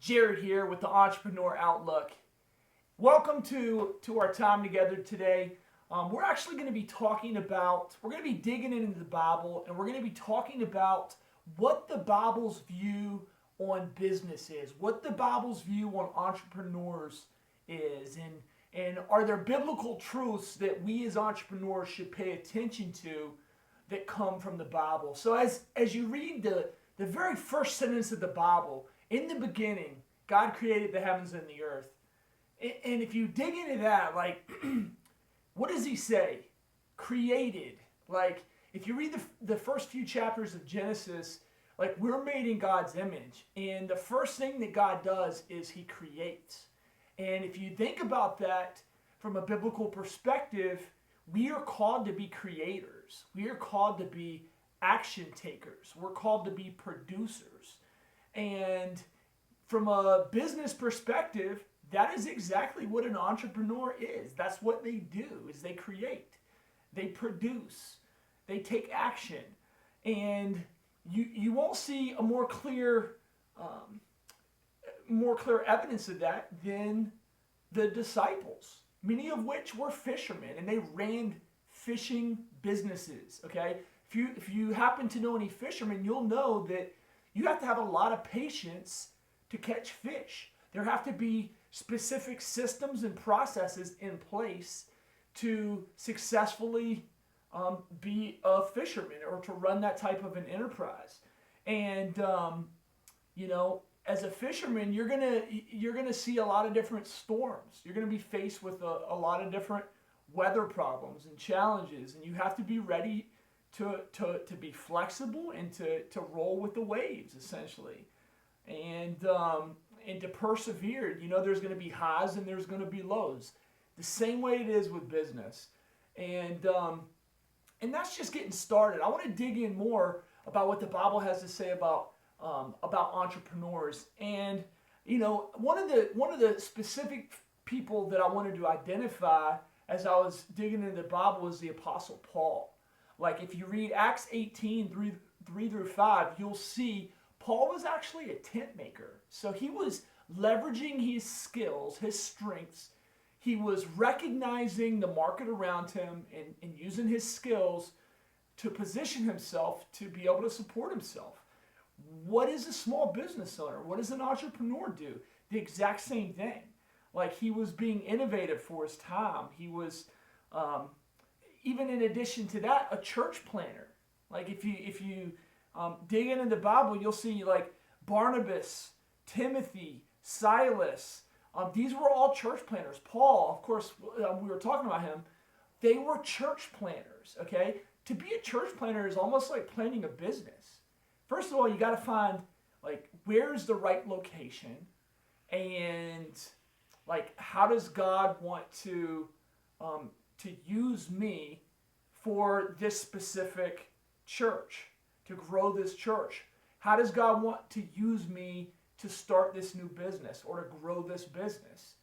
Jared here with the Entrepreneur Outlook. Welcome to our time together today. We're actually going to be we're going to be digging into the Bible, and we're going to be talking about what the Bible's view on business is, what the Bible's view on entrepreneurs is, and are there biblical truths that we as entrepreneurs should pay attention to that come from the Bible. So as you read the very first sentence of the Bible, in the beginning, God created the heavens and the earth. And if you dig into that, like, what does he say? Created. Like, if you read the first few chapters of Genesis, like, we're made in God's image. And the first thing that God does is he creates. And if you think about that from a biblical perspective, we are called to be creators. We are called to be action takers. We're called to be producers. And from a business perspective, that is exactly what an entrepreneur is. That's what they do, is they create, they produce, they take action. And you won't see a more clear evidence of that than the disciples, many of which were fishermen, and they ran fishing businesses. Okay, if you happen to know any fishermen, you'll know that you have to have a lot of patience to catch fish. There have to be specific systems and processes in place to successfully be a fisherman or to run that type of an enterprise. And as a fisherman, you're gonna see a lot of different storms. You're gonna be faced with a lot of different weather problems and challenges, and you have to be ready to be flexible and to roll with the waves, essentially, and to persevere. There's going to be highs and there's going to be lows, the same way it is with business, and that's just getting started. I want to dig in more about what the Bible has to say about entrepreneurs, and one of the specific people that I wanted to identify as I was digging into the Bible was the Apostle Paul. Like, if you read Acts 18, 3 through 5, you'll see Paul was actually a tent maker. So he was leveraging his skills, his strengths. He was recognizing the market around him and using his skills to position himself to be able to support himself. What is a small business owner? What does an entrepreneur do? The exact same thing. Like, he was being innovative for his time. He was... even in addition to that, a church planner. Like, if you dig into the Bible, you'll see, like, Barnabas, Timothy, Silas. These were all church planners. Paul, of course, we were talking about him. They were church planners, okay? To be a church planner is almost like planning a business. First of all, you got to find, like, where's the right location, and, like, how does God want to use me for this specific church, to grow this church? How does God want to use me to start this new business or to grow this business?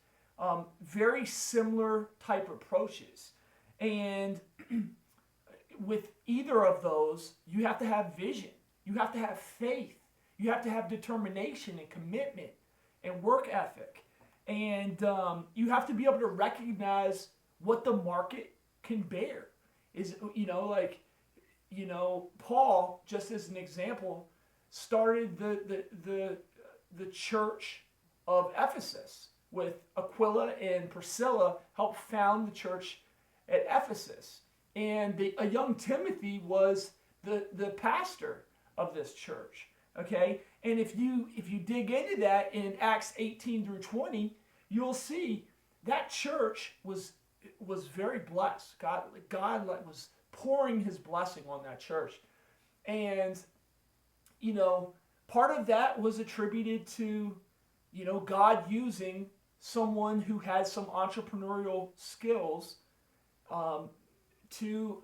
Very similar type approaches. And with either of those, you have to have vision. You have to have faith. You have to have determination and commitment and work ethic. And you have to be able to recognize what the market can bear. Paul, just as an example, started the church of Ephesus with Aquila and Priscilla, helped found the church at Ephesus. And a young Timothy was the pastor of this church. Okay? And if you dig into that in Acts 18 through 20, you'll see that church was very blessed. God was pouring his blessing on that church. And, part of that was attributed to, God using someone who had some entrepreneurial skills to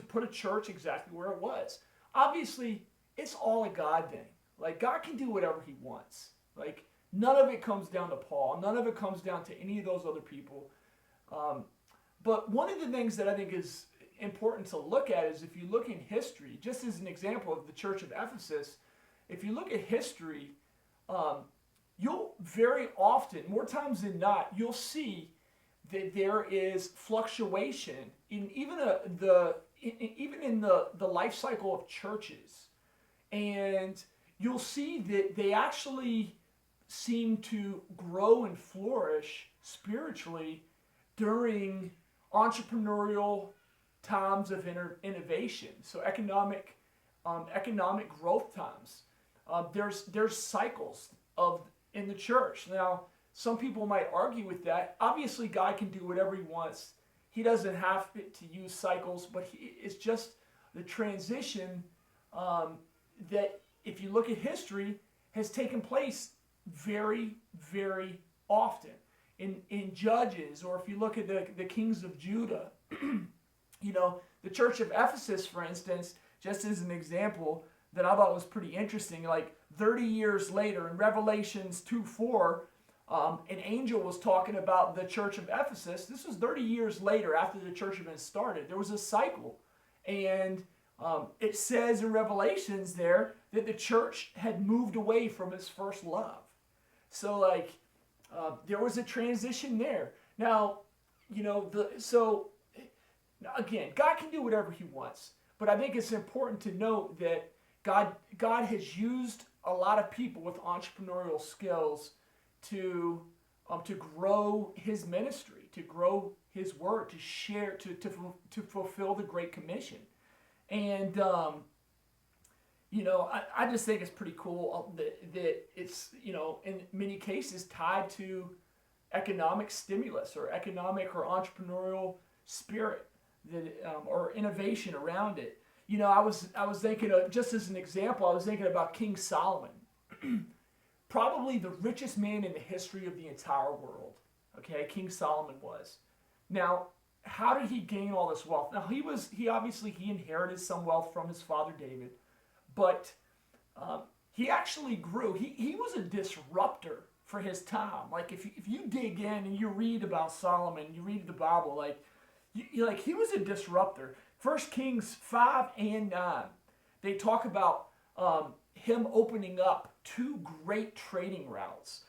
put a church exactly where it was. Obviously, it's all a God thing. Like, God can do whatever he wants. Like, none of it comes down to Paul. None of it comes down to any of those other people. But one of the things that I think is important to look at is, if you look in history, just as an example of the church of Ephesus, if you look at history, you'll very often, more times than not, you'll see that there is fluctuation in even in the life cycle of churches, and you'll see that they actually seem to grow and flourish spiritually during entrepreneurial times of innovation. So economic growth times. There's cycles of in the church. Now, some people might argue with that. Obviously, God can do whatever He wants. He doesn't have to use cycles, but it's just the transition that, if you look at history, has taken place very, very often. In Judges, or if you look at the kings of Judah, the church of Ephesus, for instance, just as an example that I thought was pretty interesting, like 30 years later in Revelations 2:4, an angel was talking about the church of Ephesus. This was 30 years later after the church had been started. There was a cycle. And it says in Revelations there that the church had moved away from its first love. So there was a transition there. Now, again, God can do whatever He wants. But I think it's important to note that God has used a lot of people with entrepreneurial skills to grow His ministry, to grow His word, to share, to fulfill the Great Commission. And I just think it's pretty cool that it's in many cases tied to economic stimulus or economic or entrepreneurial spirit or innovation around it. I was thinking of, just as an example, I was thinking about King Solomon. Probably the richest man in the history of the entire world. Okay, King Solomon was. Now, how did he gain all this wealth? Now, he obviously inherited some wealth from his father David, but he actually grew. He was a disruptor for his time. Like if you dig in and you read about Solomon, you read the Bible, he was a disruptor. 1 Kings 5 and 9, they talk about him opening up 2 great trading routes.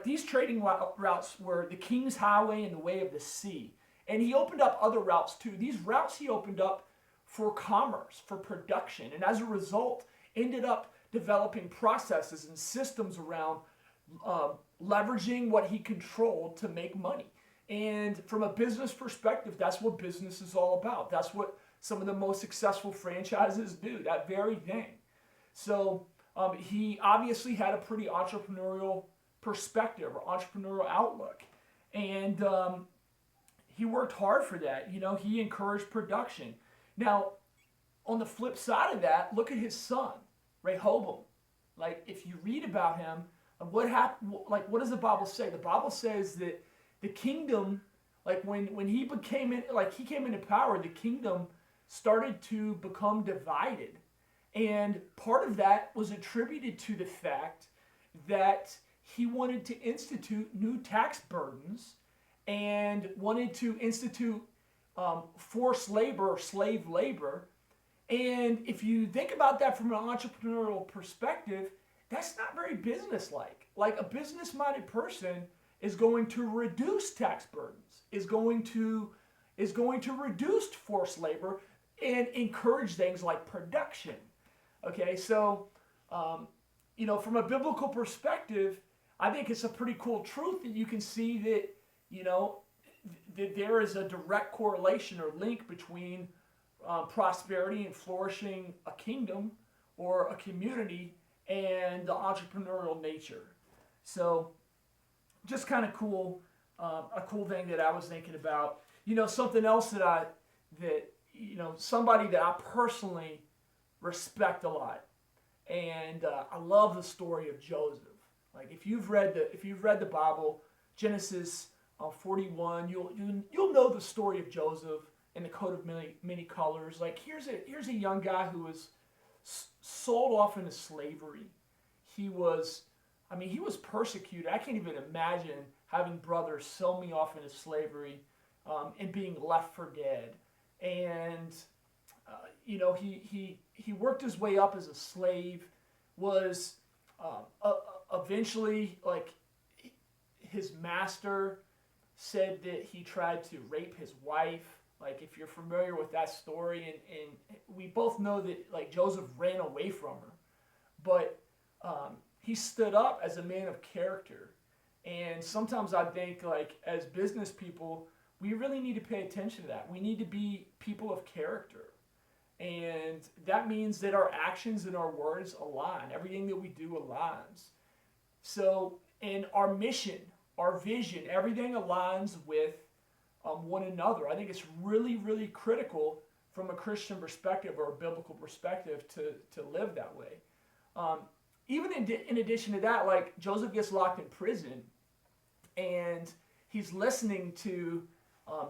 These trading routes were the King's Highway and the Way of the Sea. And he opened up other routes too. These routes he opened up for commerce, for production, and as a result, ended up developing processes and systems around leveraging what he controlled to make money. And from a business perspective, that's what business is all about. That's what some of the most successful franchises do, that very thing. So he obviously had a pretty entrepreneurial perspective or entrepreneurial outlook. And he worked hard for that. He encouraged production. Now, on the flip side of that, look at his son, Rehoboam. If you read about him, what happened? What does the Bible say? The Bible says that the kingdom, when he came into power, the kingdom started to become divided. And part of that was attributed to the fact that he wanted to institute new tax burdens and wanted to institute forced labor or slave labor. And if you think about that from an entrepreneurial perspective, that's not very businesslike. A business-minded person is going to reduce tax burdens, is going to reduce forced labor and encourage things like production. Okay, so from a biblical perspective, I think it's a pretty cool truth that you can see that that there is a direct correlation or link between prosperity and flourishing a kingdom or a community and the entrepreneurial nature. So just kind of cool, a cool thing that I was thinking about. Something else that somebody that I personally respect a lot, and I love the story of Joseph. If you've read the Bible, Genesis 41, you'll know the story of Joseph in the coat of many colors. Here's a young guy who was sold off into slavery. He was persecuted. I can't even imagine having brothers sell me off into slavery and being left for dead. And he worked his way up as a slave, was a eventually, like, his master said that he tried to rape his wife. Like, if you're familiar with that story, and we both know that, like, Joseph ran away from her, but he stood up as a man of character. And sometimes I think, like, as business people, we really need to pay attention to that. We need to be people of character. And that means that our actions and our words align. Everything that we do aligns. So, and our mission, our vision, everything aligns with one another. I think it's really, really critical from a Christian perspective or a biblical perspective to live that way. Even in addition to that, like, Joseph gets locked in prison, and he's listening to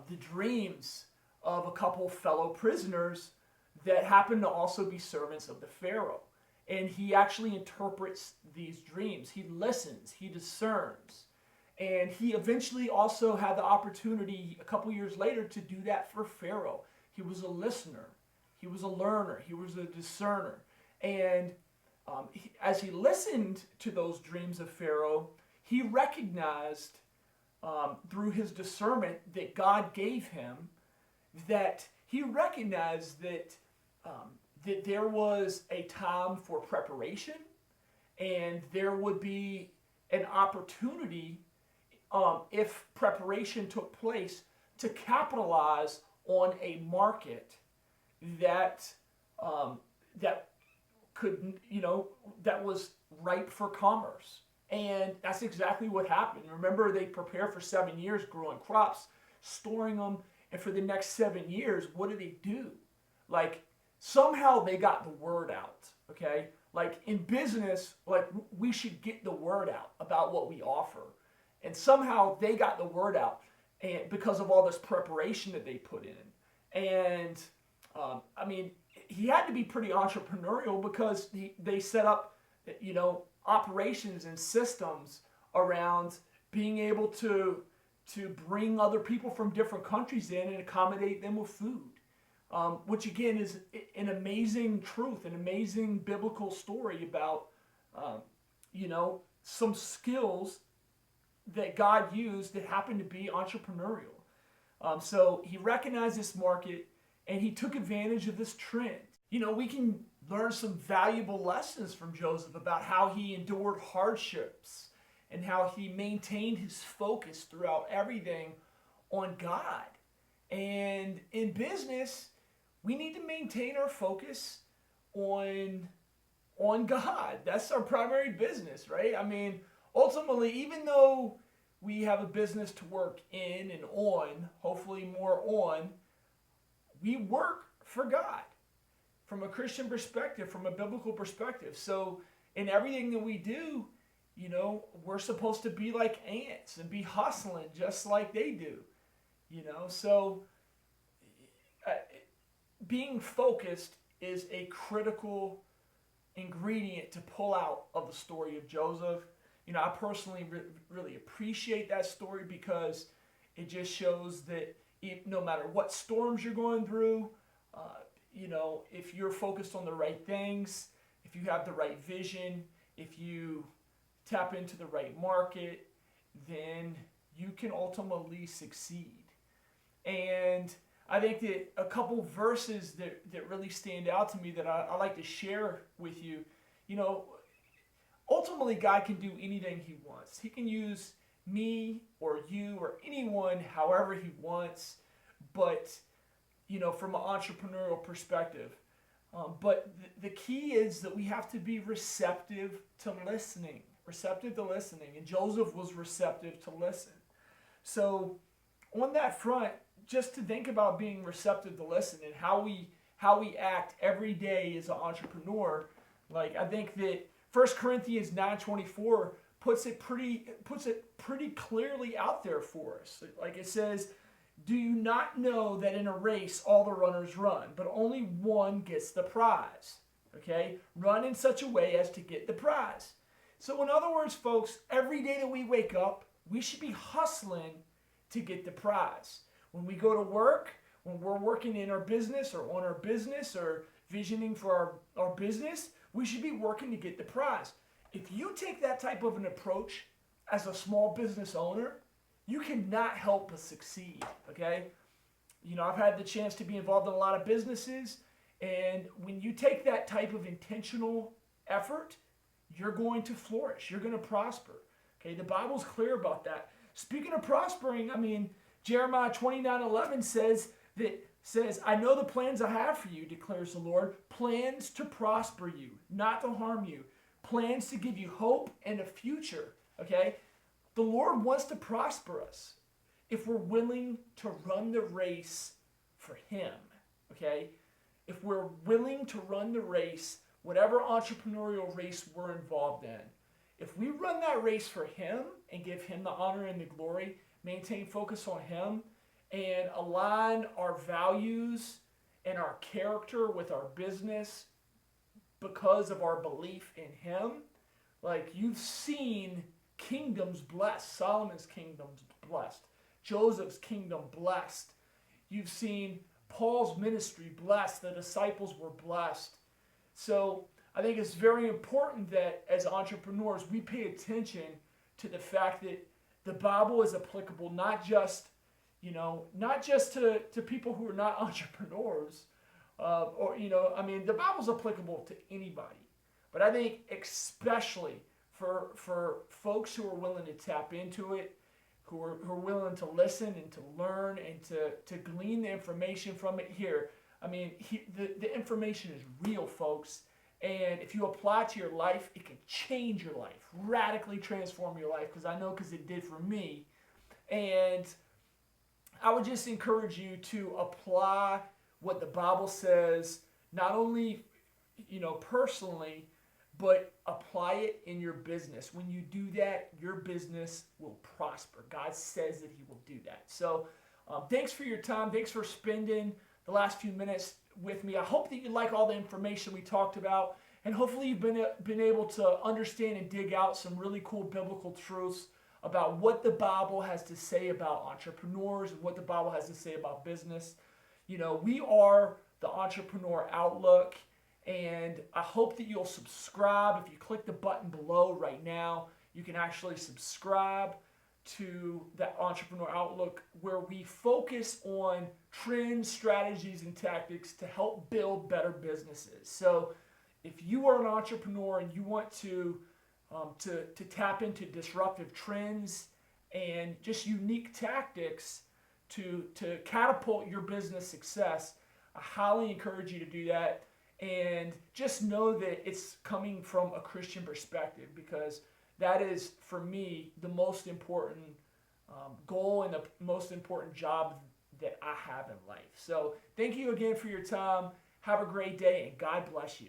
the dreams of a couple fellow prisoners that happen to also be servants of the Pharaoh. And he actually interprets these dreams. He listens, he discerns. And he eventually also had the opportunity a couple years later to do that for Pharaoh. He was a listener, he was a learner, he was a discerner. And as he listened to those dreams of Pharaoh, he recognized through his discernment that God gave him, that he recognized that that there was a time for preparation, and there would be an opportunity, if preparation took place, to capitalize on a market that that could, that was ripe for commerce. And that's exactly what happened. Remember, they prepared for 7 years growing crops, storing them, and for the next 7 years, what did they do? Like, somehow they got the word out, okay? Like, in business, like, we should get the word out about what we offer. And somehow they got the word out, and because of all this preparation that they put in. And, I mean, he had to be pretty entrepreneurial, because they set up, operations and systems around being able to bring other people from different countries in and accommodate them with food. Which again is an amazing truth, an amazing biblical story about, some skills that God used that happened to be entrepreneurial. So he recognized this market, and he took advantage of this trend. We can learn some valuable lessons from Joseph about how he endured hardships and how he maintained his focus throughout everything on God. And in business, we need to maintain our focus on God. That's our primary business, right? I mean, ultimately, even though we have a business to work in and on, hopefully more on, we work for God from a Christian perspective, from a biblical perspective. So in everything that we do, we're supposed to be like ants and be hustling just like they do. So being focused is a critical ingredient to pull out of the story of Joseph. I personally really appreciate that story, because it just shows that no matter what storms you're going through, if you're focused on the right things, if you have the right vision, if you tap into the right market, then you can ultimately succeed. And I think that a couple verses that really stand out to me that I like to share with you, ultimately God can do anything he wants. He can use me or you or anyone however he wants, but, from an entrepreneurial perspective. But the key is that we have to be receptive to listening. And Joseph was receptive to listen. So on that front, just to think about being receptive to listen and how we act every day as an entrepreneur, like, I think that 1 Corinthians 9:24 puts it pretty clearly out there for us. Like, it says, "Do you not know that in a race all the runners run, but only one gets the prize?" Okay? Run in such a way as to get the prize. So in other words, folks, every day that we wake up, we should be hustling to get the prize. When we go to work, when we're working in our business or on our business or visioning for our business, we should be working to get the prize. If you take that type of an approach as a small business owner, you cannot help but succeed, okay? I've had the chance to be involved in a lot of businesses, and when you take that type of intentional effort, you're going to flourish. You're going to prosper. Okay, the Bible's clear about that. Speaking of prospering, Jeremiah 29:11 says, I know the plans I have for you, declares the Lord, plans to prosper you, not to harm you, plans to give you hope and a future. Okay, the Lord wants to prosper us if we're willing to run the race for Him. Okay, if we're willing to run the race, whatever entrepreneurial race we're involved in, if we run that race for Him and give Him the honor and the glory, maintain focus on Him, and align our values and our character with our business because of our belief in Him, like you've seen kingdoms blessed. Solomon's kingdom's blessed. Joseph's kingdom blessed. You've seen Paul's ministry blessed. The disciples were blessed. So I think it's very important that as entrepreneurs, we pay attention to the fact that the Bible is applicable not just to people who are not entrepreneurs, the Bible's applicable to anybody. But I think especially for folks who are willing to tap into it, who are willing to listen and to learn and to glean the information from it here. The information is real, folks. And if you apply it to your life, it can change your life, radically transform your life, because it did for me. And I would just encourage you to apply what the Bible says, not only, personally, but apply it in your business. When you do that, your business will prosper. God says that He will do that. So thanks for your time. Thanks for spending the last few minutes with me. I hope that you like all the information we talked about, and hopefully you've been able to understand and dig out some really cool biblical truths about what the Bible has to say about entrepreneurs and what the Bible has to say about business. We are the Entrepreneur Outlook, and I hope that you'll subscribe. If you click the button below right now, you can actually subscribe to that Entrepreneur Outlook, where we focus on trends, strategies, and tactics to help build better businesses. So if you are an entrepreneur and you want to tap into disruptive trends and just unique tactics to catapult your business success, I highly encourage you to do that. And just know that it's coming from a Christian perspective, because that is, for me, the most important goal and the most important job that I have in life. So thank you again for your time. Have a great day, and God bless you.